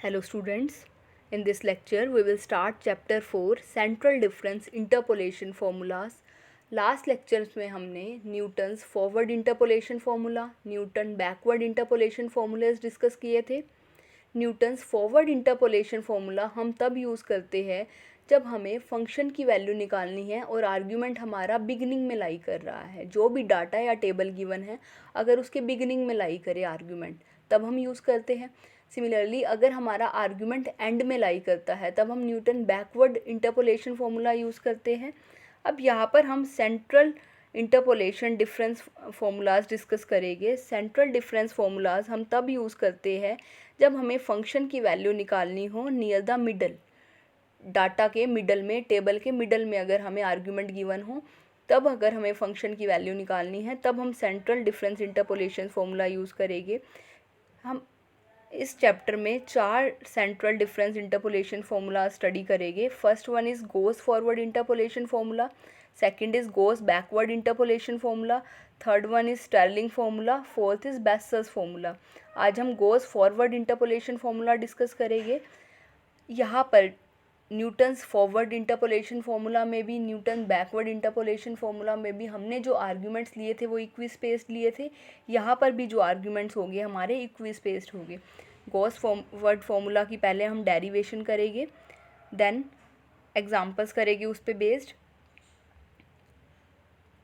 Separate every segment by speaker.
Speaker 1: Hello students, in this lecture we will start chapter 4 central difference interpolation formulas. Last lectures में हमने Newton's forward interpolation formula, Newton backward interpolation formulas discuss किए थे। Newton's forward interpolation formula हम तब use करते हैं जब हमें फंक्शन की वैल्यू निकालनी है और आर्ग्यूमेंट हमारा बिगिनिंग में लाई कर रहा है। जो भी डाटा या टेबल गिवन है अगर उसके बिगिनिंग में लाई करे आर्ग्यूमेंट तब हम यूज़ करते हैं। सिमिलरली अगर हमारा आर्ग्यूमेंट एंड में लाई करता है तब हम Newton backward interpolation formula use करते हैं। अब यहाँ पर हम central interpolation difference formulas discuss करेंगे। सेंट्रल डिफरेंस फार्मूलाज हम तब यूज़ करते हैं जब हमें फंक्शन की वैल्यू निकालनी हो नियर द मिडल, डाटा के मिडल में, टेबल के मिडल में अगर हमें आर्ग्यूमेंट गिवन हो तब अगर हमें फंक्शन की वैल्यू निकालनी है तब हम central difference interpolation formula use करेंगे। हम इस चैप्टर में 4 central difference interpolation formula study करेंगे। First one is Gauss forward interpolation formula, second is Gauss backward interpolation formula, third one is Stirling formula, fourth is Bessel's formula. आज हम Gauss forward interpolation formula discuss करेंगे। यहाँ पर Newton's forward interpolation formula में भी, Newton backward interpolation formula में भी हमने जो आर्ग्यूमेंट्स लिए थे वो इक्वी स्पेस्ड लिए थे। यहाँ पर भी जो आर्ग्यूमेंट्स होंगे हमारे इक्वी स्पेस्ड होंगे। गॉस फॉरवर्ड फार्मूला की पहले हम डेरिवेशन करेंगे, देन एग्जांपल्स करेंगे उस पर बेस्ड।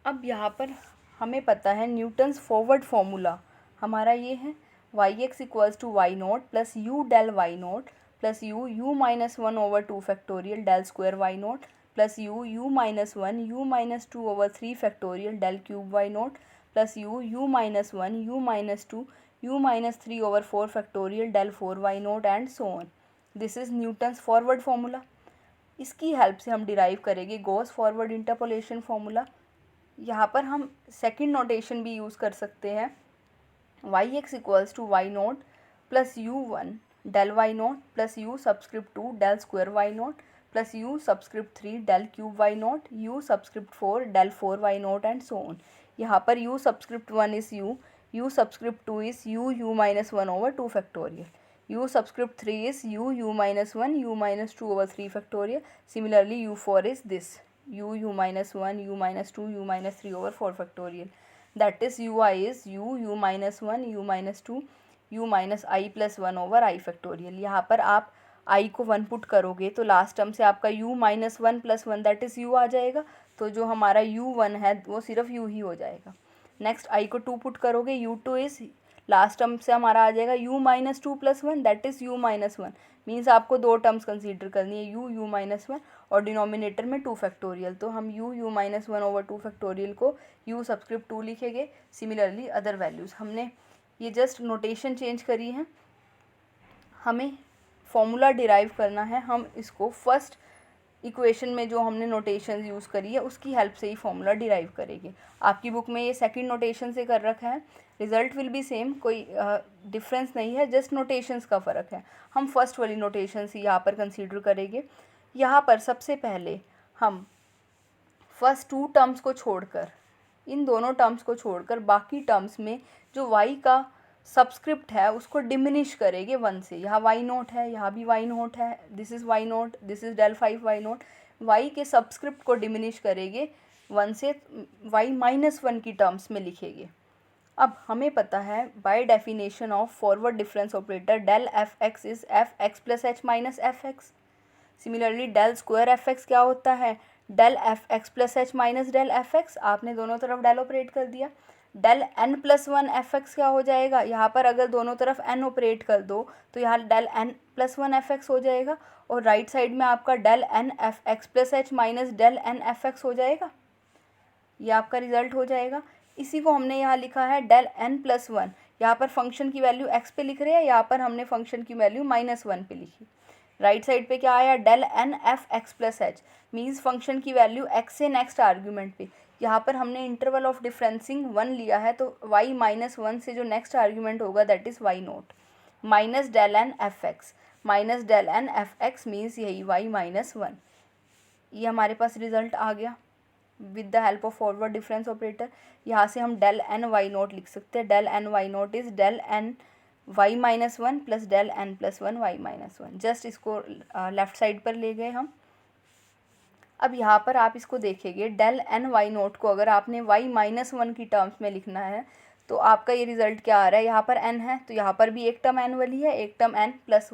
Speaker 1: अब यहाँ पर हमें पता है न्यूटन्स फॉरवर्ड फार्मूला हमारा ये है y x equals to y not plus u del y not plus u minus 1 over 2 factorial del square y not plus u minus 1 u minus 2 over 3 factorial del cube y not plus u minus 1 u minus 2 u minus 3 over 4 factorial del 4 y not and so on. This is Newton's forward formula. इसकी help से हम derive करेंगे Gauss forward interpolation formula. यहाँ पर हम second notation भी use कर सकते हैं, y x equals to y not plus यू1 del y not plus u subscript 2 del square y not plus u subscript 3 del cube y not u subscript 4 del 4 y not and so on. यहाँ पर u subscript 1 is u subscript 2 is u minus 1 over 2 factorial, u subscript 3 is u minus 1 u minus 2 over 3 factorial. Similarly u4 is this u minus 1 u minus 2 u minus 3 over 4 factorial, that is ui is u minus 1 u minus 2 u minus I plus 1 over I factorial। यहाँ पर आप I को 1 put करोगे तो last term से आपका u minus 1 plus 1 that is u आ जाएगा, तो जो हमारा u1 है वो सिर्फ u ही हो जाएगा। नेक्स्ट I को 2 पुट करोगे, u2 इज़ लास्ट टर्म से हमारा आ जाएगा u minus 2 plus 1 that is u minus 1। Means आपको दो टर्म्स कंसीडर करनी है, u माइनस 1 और डिनोमिनेटर में 2 फैक्टोरियल, तो हम u माइनस 1 ओवर 2 फैक्टोरियल को u सबस्क्रिप्ट 2 लिखेंगे। सिमिलरली अदर वैल्यूज़ हमने ये जस्ट नोटेशन चेंज करी है। हमें फॉर्मूला डिराइव करना है, हम इसको फर्स्ट इक्वेशन में जो हमने नोटेशन यूज़ करी है उसकी हेल्प से ही फॉर्मूला डिराइव करेंगे। आपकी बुक में ये सेकंड नोटेशन से कर रखा है, रिजल्ट विल बी सेम, कोई डिफरेंस नहीं है, जस्ट नोटेशंस का फ़र्क है। हम फर्स्ट वाली नोटेशन ही यहाँ पर कंसीडर करेंगे। यहाँ पर सबसे पहले हम फर्स्ट 2 टर्म्स को छोड़कर, इन दोनों टर्म्स को छोड़कर बाकी टर्म्स में जो y का सब्सक्रिप्ट है उसको डिमिनिश करेंगे 1 से। यहाँ वाई नोट है, यहाँ भी वाई नोट है, this is y nought, this is del 5 y nought. Y के सब्सक्रिप्ट को डिमिनिश करेंगे 1 से, वाई माइनस 1 की टर्म्स में लिखेंगे। अब हमें पता है by definition of forward difference operator del f x is f x plus h minus f x. Similarly del square f x क्या होता है, del f x plus h minus del f x. आपने दोनों तरफ del operate कर दिया। Del n plus 1 f x क्या हो जाएगा, यहाँ पर अगर दोनों तरफ एन ऑपरेट कर दो तो यहाँ del n plus 1 f x हो जाएगा, और राइट साइड में आपका del n f x plus h minus del n f x हो जाएगा। ये आपका रिजल्ट हो जाएगा। इसी को हमने यहाँ लिखा है डेल एन प्लस 1। यहाँ पर फंक्शन की वैल्यू एक्स पे लिख रहे हैं, यहाँ पर हमने फंक्शन की वैल्यू माइनस 1 पे लिखी। राइट साइड पे क्या आया, del n f x plus h, means function की वैल्यू एक्स से नेक्स्ट आर्ग्यूमेंट पे। यहाँ पर हमने इंटरवल ऑफ डिफरेंसिंग 1 लिया है, तो y माइनस 1 से जो नेक्स्ट आर्ग्यूमेंट होगा that is y nought minus del n f x minus del n f x, means यही y माइनस 1। ये हमारे पास रिजल्ट आ गया with the help of forward difference operator. यहाँ से हम डेल एन वाई नोट लिख सकते हैं, del n y nought is del n y minus one plus del n plus one y minus one. Just इसको left side पर ले गए हम। अब यहाँ पर आप इसको देखेंगे, डेल एन वाई नोट को अगर आपने वाई माइनस वन की टर्म्स में लिखना है तो आपका ये रिज़ल्ट क्या आ रहा है, यहाँ पर एन है तो यहाँ पर भी एक टर्म एन वाली है, एक टर्म एन प्लस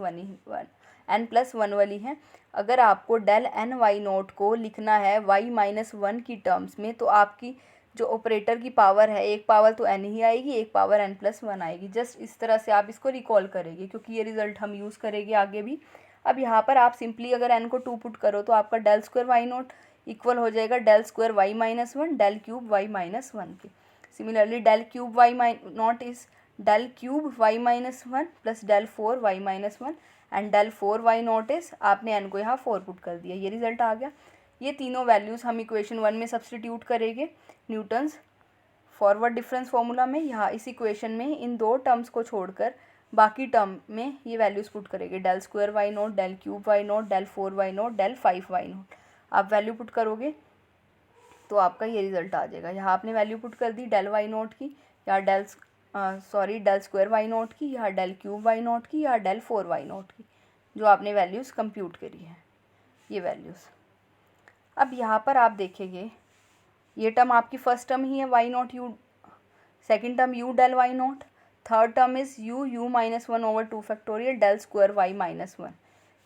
Speaker 1: वन वाली है। अगर आपको डेल एन वाई नोट को लिखना है वाई माइनस वन की टर्म्स में तो आपकी जो ऑपरेटर की पावर है, एक पावर तो एन ही आएगी, एक पावर एन प्लस वन आएगी। जस्ट इस तरह से आप इसको रिकॉल करेंगे क्योंकि ये रिज़ल्ट हम यूज़ करेंगे आगे भी। अब यहाँ पर आप सिंपली अगर एन को 2 पुट करो तो आपका del square y naught equal हो जाएगा del square y minus one del cube y minus one के। Similarly del cube y naught is del cube y minus one plus del 4 y minus one and del 4 y naught is, आपने n को यहाँ 4 put कर दिया, ये result आ गया। ये तीनों वैल्यूज़ हम इक्वेशन 1 में सब्सटीट्यूट करेंगे न्यूटन्स फॉरवर्ड डिफरेंस फार्मूला में। यहाँ इस इक्वेशन में इन दो टर्म्स को छोड़कर बाकी टर्म में ये वैल्यूज़ पुट करेंगे, del square y nought, del cube y nought, del 4 y nought, del 5 y nought. आप वैल्यू पुट करोगे तो आपका ये रिज़ल्ट आ जाएगा। यहाँ आपने वैल्यू पुट कर दी डेल वाई नोट की, या डेल स्क्वायर वाई नोट की, या डेल क्यूब वाई नोट की, या डेल 4 वाई नोट की, जो आपने वैल्यूज़ कंप्यूट करी है ये वैल्यूज़। अब यहाँ पर आप देखेंगे ये टर्म आपकी फर्स्ट टर्म ही है y not u, second term u del y nought, third term is u minus one over 2 factorial del square y minus one.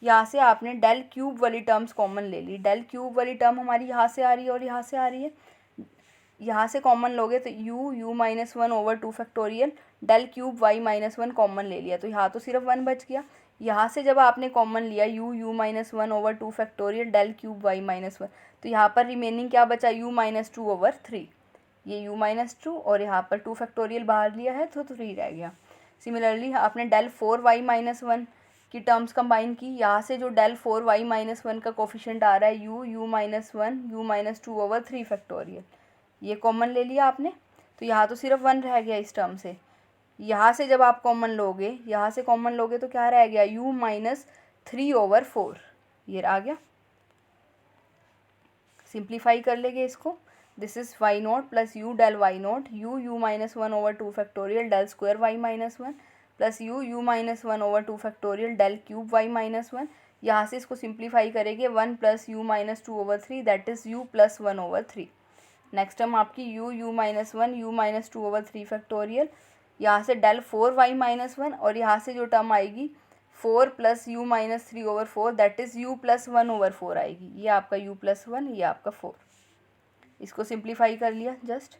Speaker 1: यहाँ से आपने डेल क्यूब वाली टर्म्स कॉमन ले ली, डेल क्यूब वाली टर्म हमारी यहाँ से आ रही है और यहाँ से आ रही है, यहाँ से कॉमन लोगे तो u minus one over 2 factorial del cube y minus one common ले लिया तो यहाँ तो सिर्फ 1 बच गया। यहाँ से जब आपने कॉमन लिया u minus one over 2 factorial del cube y minus one, तो यहाँ पर रिमेनिंग क्या बचा, यू माइनस 2 ओवर 3, ये यू माइनस 2 और यहाँ पर 2 फैक्टोरियल बाहर लिया है तो 3 रह गया। सिमिलरली आपने डेल 4 वाई माइनस वन की टर्म्स कंबाइन की, यहाँ से जो डेल 4 वाई माइनस वन का कोफिशिएंट आ रहा है you minus one u minus 2 over 3 factorial, ये कॉमन ले लिया आपने तो यहाँ तो सिर्फ 1 रह गया इस टर्म से। यहाँ से जब आप कॉमन लोगे, यहाँ से कॉमन लोगे तो क्या रह गया, यू माइनस 3 ओवर 4, ये आ गया। सिंप्लीफाई कर लेंगे इसको, this is y not plus u del y not u minus one over 2 factorial del square y minus one plus u minus one over 2 factorial del cube y minus one. यहाँ से इसको simplify करेंगे 1 plus u minus 2 over 3 that is u plus 1 over 3। Next term आपकी u minus one u minus 2 over 3 factorial, यहाँ से del 4 y minus one और यहाँ से जो टर्म आएगी 4 plus u minus 3 over 4 that is u plus 1 over 4 आएगी, ये आपका यू प्लस 1 ये आपका 4। इसको सिंप्लीफाई कर लिया just,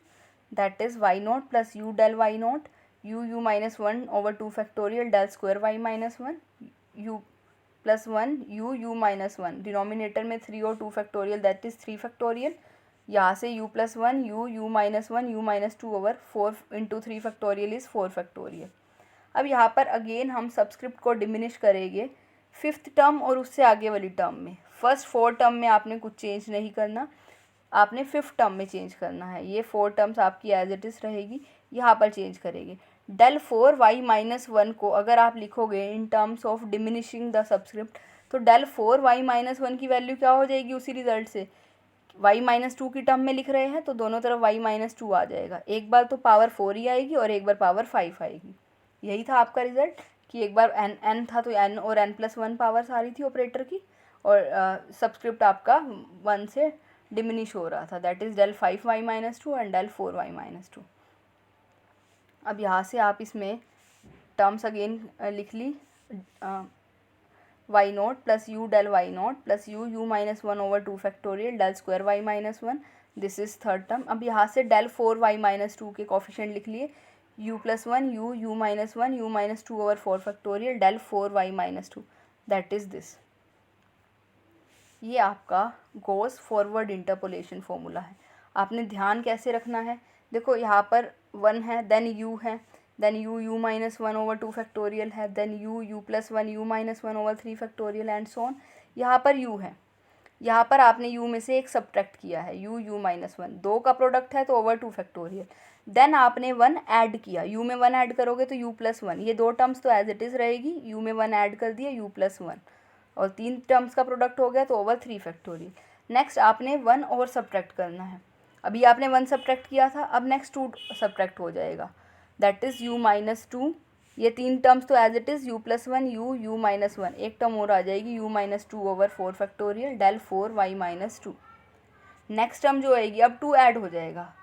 Speaker 1: that is y not plus u del y not u minus 1 over 2 factorial del square y minus one u plus 1 u minus 1, denominator में 3 और 2 फैक्टोरियल दैट इज़ 3 फैक्टोरियल, यहाँ से you plus 1 u minus 1 u minus 2 over 4 into 3 factorial is 4 factorial. अब यहाँ पर again हम subscript को diminish करेंगे फिफ्थ टर्म और उससे आगे वाली टर्म में। फर्स्ट 4 टर्म में आपने कुछ चेंज नहीं करना, आपने फिफ्थ टर्म में चेंज करना है। ये 4 टर्म्स आपकी एज इट इज़ रहेगी, यहाँ पर चेंज करेंगे। डेल 4 वाई माइनस वन को अगर आप लिखोगे in terms of diminishing the subscript तो डेल 4 वाई माइनस वन की वैल्यू क्या हो जाएगी उसी रिजल्ट से, वाई माइनस 2 की टर्म में लिख रहे हैं तो दोनों तरफ वाई माइनस 2 आ जाएगा, एक बार तो पावर 4 ही आएगी और एक बार पावर 5 आएगी। यही था आपका रिजल्ट कि एक बार एन था तो एन और एन प्लस 1 पावर्स आ रही थी ऑपरेटर की और सबस्क्रिप्ट आपका 1 से डिमिनिश हो रहा था, that is del 5 y minus 2 and del 4 y minus 2। अब यहाँ से आप इसमें टर्म्स अगेन लिख ली, y not plus u del y not plus u minus 1 over 2 factorial del square y minus 1, this is third term. अब यहाँ से डेल 4 वाई माइनस 2 के कोफिशिएंट लिख लिए, u plus 1 u minus 1 u minus 2 over 4 factorial del 4 y minus 2, that is this. ये आपका गोस forward interpolation formula है। आपने ध्यान कैसे रखना है, देखो यहाँ पर 1 है, देन यू है, then u minus 1 over 2 factorial है, then u plus 1 u minus 1 over 3 factorial and so on. यहाँ पर यू है, यहाँ पर आपने यू में से एक सब्ट्रैक्ट किया है, यू माइनस 1, 2 का प्रोडक्ट है तो ओवर 2 फैक्टोरियल, देन आपने 1 ऐड किया, यू में 1 ऐड करोगे तो यू प्लस 1, ये 2 टर्म्स तो एज इट इज़ रहेगी, यू में 1 ऐड कर दिया यू प्लस 1 और 3 टर्म्स का प्रोडक्ट हो गया तो ओवर 3 फैक्टोरियल। नेक्स्ट आपने 1 और सब्ट्रैक्ट करना है, अभी आपने 1 सब्ट्रैक्ट किया था, अब नेक्स्ट 2 सब्ट्रैक्ट हो जाएगा, दैट इज़ यू माइनस 2 ये 3 टर्म्स तो as it is u+1 u-1, एक टर्म और आ जाएगी u-2/4 factorial del 4y-2। Next term जो आएगी, अब 2 ऐड हो जाएगा,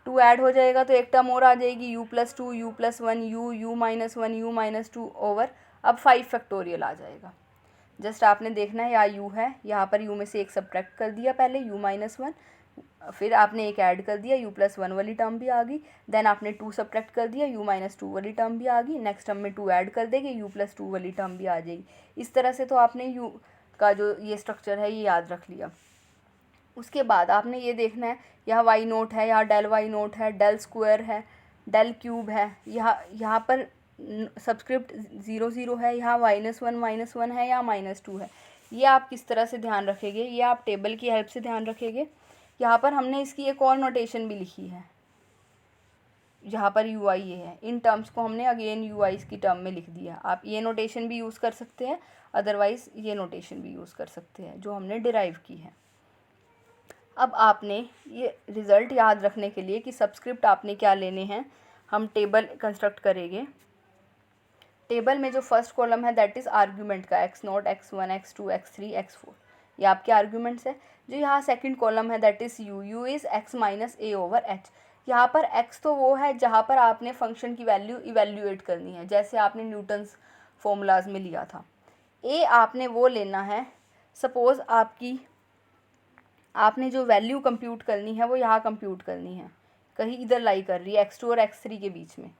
Speaker 1: 2 ऐड हो जाएगा तो एक टर्म और आ जाएगी u+2 u+1 u-1 u-2 over, अब 5 फैक्टोरियल आ जाएगा। जस्ट आपने देखना है यहाँ u है, यहाँ पर u में से एक सब्ट्रैक्ट कर दिया पहले u-1, फिर आपने एक ऐड कर दिया u+1 वाली टर्म भी आ गई, देन आपने 2 सब्ट्रैक्ट कर दिया u-2 वाली टर्म भी आ गई, नेक्स्ट टर्म में 2 ऐड कर देंगे u+2 वाली टर्म भी आ जाएगी। इस तरह से तो आपने u का जो ये स्ट्रक्चर है ये याद रख लिया। उसके बाद आपने ये देखना है यहाँ y0 है, यहाँ डेल y0 है, डेल स्क्वायर है, डेल क्यूब है, यहाँ पर सब्सक्रिप्ट 0 है, यहाँ -1 है, यहाँ -2 है। ये आप किस तरह से ध्यान रखेंगे, ये आप टेबल की हेल्प से ध्यान रखेंगे। यहाँ पर हमने इसकी एक और नोटेशन भी लिखी है, जहाँ पर UI ये है, इन टर्म्स को हमने अगेन UI की टर्म में लिख दिया। आप ये नोटेशन भी यूज़ कर सकते हैं, अदरवाइज़ ये नोटेशन भी यूज़ कर सकते हैं जो हमने डिराइव की है। अब आपने ये रिज़ल्ट याद रखने के लिए कि सब्सक्रिप्ट आपने क्या लेने हैं, हम टेबल कंस्ट्रक्ट करेंगे। टेबल में जो फर्स्ट कॉलम है दैट इज़ आर्ग्यूमेंट का x0 x1 x2 x3 x4, ये आपके आर्ग्यूमेंट्स है। जो यहाँ सेकंड कॉलम है that is u is x minus a over h। यहाँ पर x तो वो है जहाँ पर आपने फंक्शन की वैल्यू इवेल्यूएट करनी है, जैसे आपने न्यूटन्स फॉर्मूलाज में लिया था। a आपने वो लेना है, सपोज़ आपने जो वैल्यू कंप्यूट करनी है वो यहाँ कंप्यूट करनी है, कहीं इधर लाई कर रही है x2 और x3 के बीच में।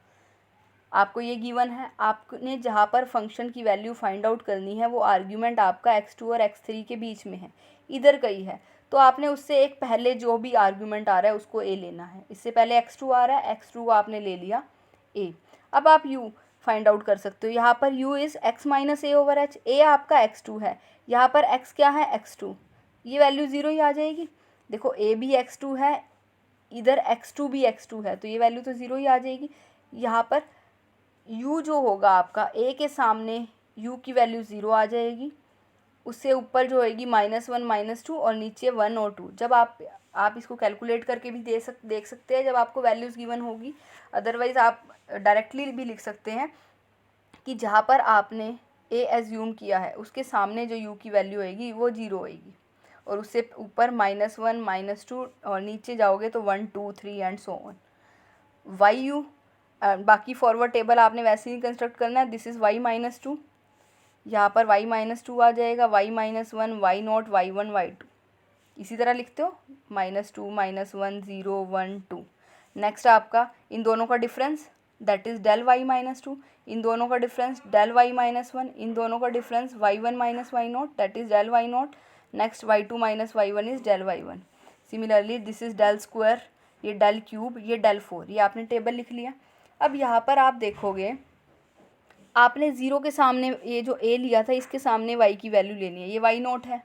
Speaker 1: आपको ये गिवन है, आपने जहाँ पर फंक्शन की वैल्यू फाइंड आउट करनी है वो आर्ग्यूमेंट आपका x2 और x3 के बीच में है, इधर कहीं है, तो आपने उससे एक पहले जो भी आर्ग्यूमेंट आ रहा है उसको a लेना है। इससे पहले x2 आ रहा है, x2 को आपने ले लिया a। अब आप u फाइंड आउट कर सकते हो, यहाँ पर u is x minus a over h, a आपका x2 है, यहाँ पर x क्या है x2, ये वैल्यू 0 ही आ जाएगी। देखो a भी x2 है, इधर x2 भी x2 है, तो ये वैल्यू तो 0 ही आ जाएगी। यहाँ पर u जो होगा आपका a के सामने u की वैल्यू 0 आ जाएगी, उससे ऊपर जो होएगी -1 -2 और नीचे 1 और 2। जब आप इसको कैलकुलेट करके भी देख सकते हैं जब आपको वैल्यूज़ गिवन होगी, अदरवाइज़ आप डायरेक्टली भी लिख सकते हैं कि जहाँ पर आपने a एज्यूम किया है उसके सामने जो u की वैल्यू होएगी वो 0 होएगी, और उससे ऊपर -1 -2 और नीचे जाओगे तो 1 2 3 एंड सो ऑन। YU बाकी फॉरवर्ड टेबल आपने वैसे ही कंस्ट्रक्ट करना है। दिस इज़ y-2, यहाँ पर y-2 आ जाएगा, y-1 y0 y1 y2, इसी तरह लिखते हो -2 -1 0 1 2। नेक्स्ट आपका इन दोनों का difference that is del y-2, इन दोनों का डिफरेंस डेल y-1, इन दोनों का difference y1 y0 that is del y0। Next y2 y1 is del y1। Similarly this is del square, ये डेल क्यूब, ये डेल 4, ये आपने टेबल लिख लिया। अब यहाँ पर आप देखोगे आपने 0 के सामने ये जो a लिया था इसके सामने y की वैल्यू लेनी है, ये y0 है।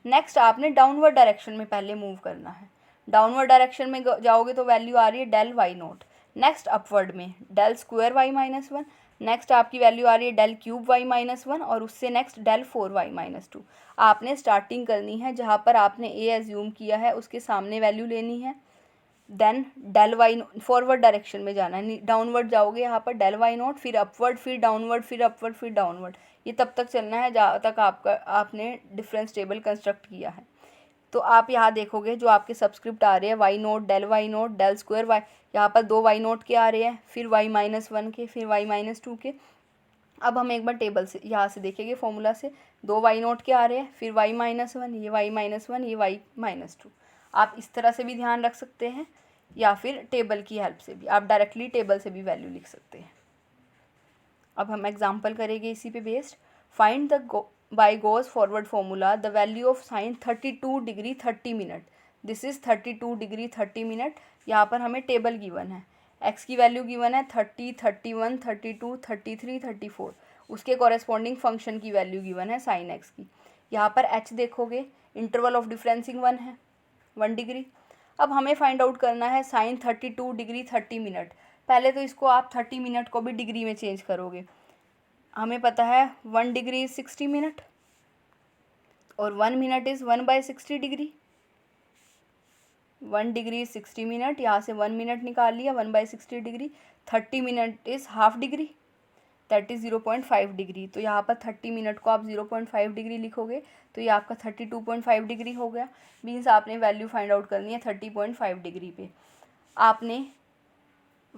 Speaker 1: नेक्स्ट आपने डाउनवर्ड डायरेक्शन में पहले मूव करना है, डाउनवर्ड डायरेक्शन में जाओगे तो वैल्यू आ रही है डेल y0। नेक्स्ट अपवर्ड में डेल स्क्वायर y-1, नेक्स्ट आपकी वैल्यू आ रही है डेल क्यूब y-1 और उससे नेक्स्ट डेल 4y-2। आपने स्टार्टिंग करनी है जहाँ पर आपने a एज्यूम किया है उसके सामने वैल्यू लेनी है, then del y forward direction में जाना है, डाउनवर्ड जाओगे यहाँ पर डेल y0, फिर अपवर्ड, फिर डाउनवर्ड, फिर अपवर्ड, फिर डाउनवर्ड, ये तब तक चलना है जहाँ तक आपने डिफरेंस टेबल कंस्ट्रक्ट किया है। तो आप यहाँ देखोगे जो आपके सब्सक्रिप्ट आ रहे हैं y0 डेल स्क्वायर y, यहाँ पर 2 y0 के आ रहे हैं, फिर y-1 के, फिर y-2 के। अब हम एक बार टेबल से यहाँ से देखेंगे फॉर्मूला से, 2 y0 के आ रहे हैं, फिर y-1, ये y-1, ये y-2। आप इस तरह से भी ध्यान रख सकते हैं या फिर टेबल की हेल्प से भी, आप डायरेक्टली टेबल से भी वैल्यू लिख सकते हैं। अब हम एग्जांपल करेंगे इसी पे based. Find the by Gauss forward formula the value of sine 32 degree 30 minute. This is 32 degree 30 minute. यहाँ पर हमें टेबल गिवन है, एक्स की वैल्यू गिवन है 30 31 32 33 34, उसके कॉरेस्पॉन्डिंग फंक्शन की वैल्यू गिवन है साइन एक्स की। यहाँ पर एच देखोगे इंटरवल ऑफ डिफरेंसिंग 1 है, 1 डिग्री। अब हमें फाइंड आउट करना है साइन 32 डिग्री 30 मिनट। पहले तो इसको आप 30 मिनट को भी डिग्री में चेंज करोगे, हमें पता है 1 डिग्री इज़ 60 मिनट और 1 minute is 1/60 degree. 1 degree is 60 minute, यहाँ से 1 मिनट निकाल लिया, 1/60 degree. 30 minute is half degree, that is 0.5 degree. तो यहाँ पर 30 मिनट को आप 0.5 डिग्री लिखोगे तो ये आपका 32.5 डिग्री हो गया। मीन्स आपने वैल्यू फाइंड आउट करनी है 30.5 डिग्री पे। आपने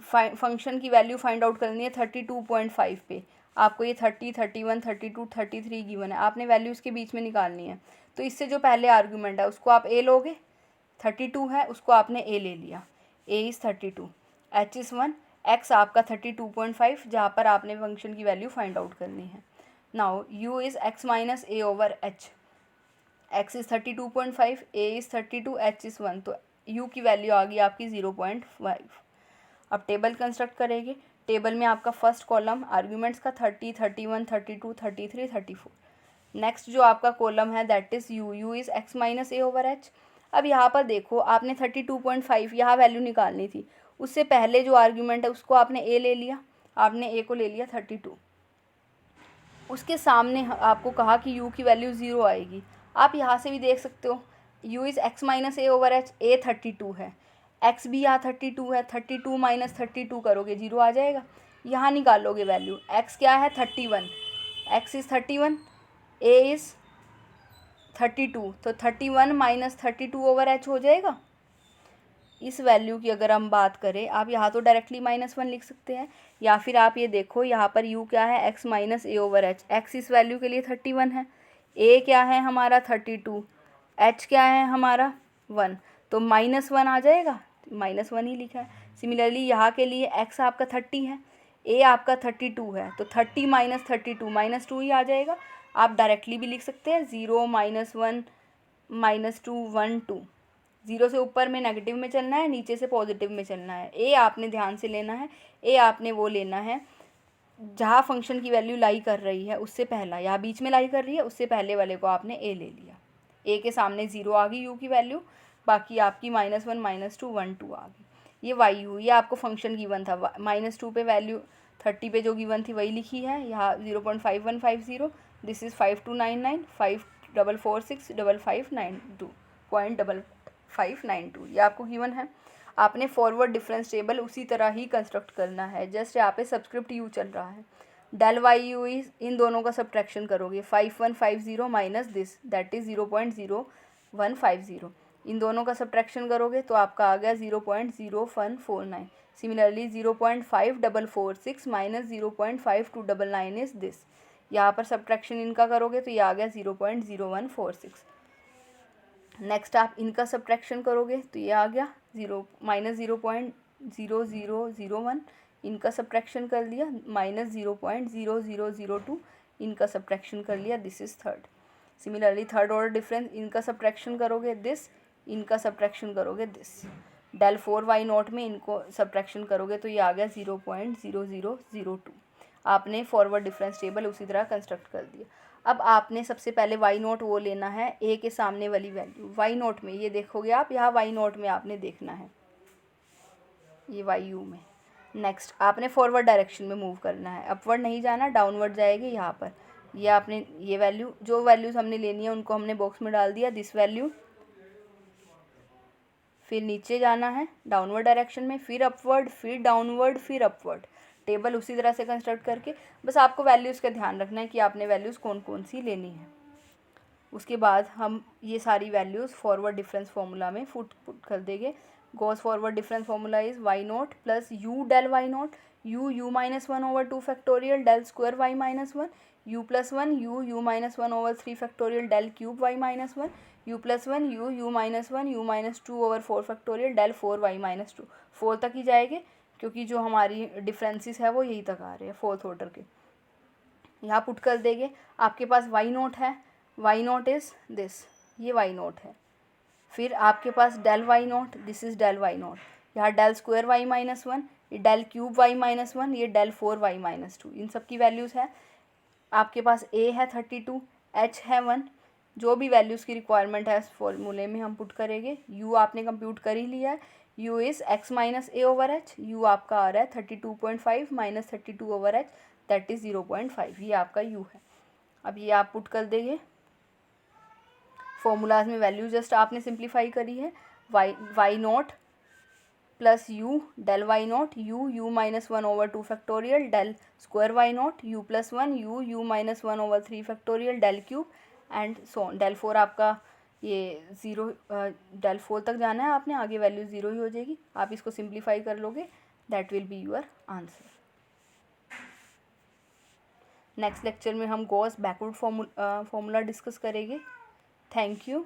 Speaker 1: फंक्शन की वैल्यू फाइंड आउट करनी है 32.5 पे। आपको ये 30, 31, 32, 33 गिवन है, आपने वैल्यू इसके बीच में निकालनी है। तो इससे जो पहले आर्गूमेंट है उसको आप ए लोगे, 32 है उसको आपने ए ले लिया, A is 32, H is 1, x आपका 32.5 जहाँ पर आपने फंक्शन की वैल्यू फाइंड आउट करनी है। Now you is x minus a over H, x is 32.5, A is 32, H is 1, तो यू की वैल्यू आ गई आपकी 0.5। अब टेबल कंस्ट्रक्ट करेंगे। टेबल में आपका फर्स्ट कॉलम आर्ग्यूमेंट्स का 30, 31, 32, 33, 34। नेक्स्ट जो आपका कॉलम है that is you, you is x minus a over H. अब यहाँ पर देखो आपने 32.5 यहाँ वैल्यू निकालनी थी, उससे पहले जो आर्ग्यूमेंट है उसको आपने ए ले लिया, आपने ए को ले लिया 32। उसके सामने आपको कहा कि यू की वैल्यू 0 आएगी। आप यहाँ से भी देख सकते हो u is x minus a over h, a 32 है, एक्स भी यहाँ 32 है, 32 माइनस 32 करोगे 0 आ जाएगा। यहाँ निकालोगे वैल्यू, एक्स क्या है 31, एक्स इज़ 31, ए इज़ 32, तो 31 माइनस 32 ओवर एच हो जाएगा। इस वैल्यू की अगर हम बात करें, आप यहाँ तो डायरेक्टली -1 लिख सकते हैं, या फिर आप ये देखो यहाँ पर u क्या है x minus a over H, x इस वैल्यू के लिए 31 है, a क्या है हमारा 32, h क्या है हमारा 1, तो -1 आ जाएगा, -1 ही लिखा है। सिमिलरली यहाँ के लिए x आपका 30 है, a आपका 32 है, तो 30 माइनस 32 -2 ही आ जाएगा। आप डायरेक्टली भी लिख सकते हैं 0 -1 -2 1 2, 0 से ऊपर में नेगेटिव में चलना है, नीचे से पॉजिटिव में चलना है। ए आपने ध्यान से लेना है, ए आपने वो लेना है जहाँ फंक्शन की वैल्यू लाई कर रही है उससे पहला, यहाँ बीच में लाई कर रही है उससे पहले वाले को आपने ए ले लिया। ए के सामने 0 आ गई यू की वैल्यू, बाकी आपकी -1 -2 1 2 आ गई। ये वाई यू, ये आपको फंक्शन गिवन था, -2 पे वैल्यू 30 पे जो गिवन थी वही लिखी है, यहाँ 0.5150, दिस इज़ 5299 5446 5592 .592, ये आपको गिवन है। आपने फॉरवर्ड डिफरेंस टेबल उसी तरह ही कंस्ट्रक्ट करना है, जस्ट यहाँ पे सब्सक्रिप्ट यू चल रहा है, डेल वाई यू इज इन दोनों का सब्ट्रैक्शन करोगे, 5150 माइनस दिस दैट इज़ 0.0150, इन दोनों का सब्ट्रैक्शन करोगे तो आपका आ गया 0.0149। सिमिलरली 0.5446 माइनस 0.5299 इज़ दिस, यहाँ पर सब्ट्रैक्शन इनका करोगे तो ये आ गया 0.0146। नेक्स्ट आप इनका सब्ट्रैक्शन करोगे तो ये आ गया -0.0001, इनका सब्ट्रैक्शन कर लिया, -0.0002, इनका सब्ट्रैक्शन कर लिया, this is third. Similarly third order difference, इनका सब्ट्रैक्शन करोगे दिस, इनका सब्ट्रैक्शन करोगे दिस, डेल 4y0 में इनको सब्ट्रैक्शन करोगे तो ये आ गया 0.0002। आपने फॉरवर्ड डिफरेंस टेबल उसी तरह कंस्ट्रक्ट कर दिया। अब आपने सबसे पहले y0 वो लेना है a के सामने वाली वैल्यू, y0 में ये देखोगे आप, यहाँ y0 में आपने देखना है ये yu में। नेक्स्ट आपने फॉरवर्ड डायरेक्शन में मूव करना है, अपवर्ड नहीं जाना, डाउनवर्ड जाएगी यहाँ पर। ये आपने ये वैल्यू, जो वैल्यूज़ हमने लेनी है उनको हमने बॉक्स में डाल दिया, दिस वैल्यू, फिर नीचे जाना है डाउनवर्ड डायरेक्शन में, फिर अपवर्ड, फिर डाउनवर्ड, फिर अपवर्ड। टेबल उसी तरह से कंस्ट्रक्ट करके बस आपको वैल्यूज़ का ध्यान रखना है कि आपने वैल्यूज़ कौन कौन सी लेनी है। उसके बाद हम ये सारी वैल्यूज़ फॉरवर्ड डिफरेंस फार्मूला में पुट कर देंगे। Gauss forward difference formula is y0 plus u del y0, u -1 over 2 factorial del square y -1, u plus 1 u -1 over 3 factorial del cube y -1, u plus 1 u -1 u -2 over 4 factorial del 4y -2। 4 तक ही जाएंगे क्योंकि जो हमारी differences है वो यही तक आ रहे हैं फोर्थ ऑर्डर के। यहाँ पुट कर देंगे, आपके पास y0 है, y0 इज़ दिस, ये y0 है। फिर आपके पास del y0, this is del y0, यहाँ डेल स्क्वायर y -1, ये डेल क्यूब y -1, ये डेल 4y -2, इन सब की वैल्यूज़ है। आपके पास a है 32, h है 1, जो भी वैल्यूज़ की रिक्वायरमेंट है इस फॉर्मूले में हम पुट करेंगे। u आपने कंप्यूट कर ही लिया है, u is x minus a over H, u आपका आ रहा है 32.5 minus 32 over H that is 0.5, ये आपका u है। अब ये आप पुट कर देंगे, फॉर्मूलाज में वैल्यू जस्ट आपने सिंप्लीफाई करी है, y0 plus u del y not u minus one over two factorial del square y not u plus one u minus one over three factorial del cube and so del four आपका ये zero del four तक जाना है आपने, आगे value zero ही हो जाएगी। आप इसको सिंप्लीफाई कर लोगे, that will be your answer. Next lecture में हम गॉस बैकवर्ड फॉर्मूला डिस्कस करेंगे। Thank you.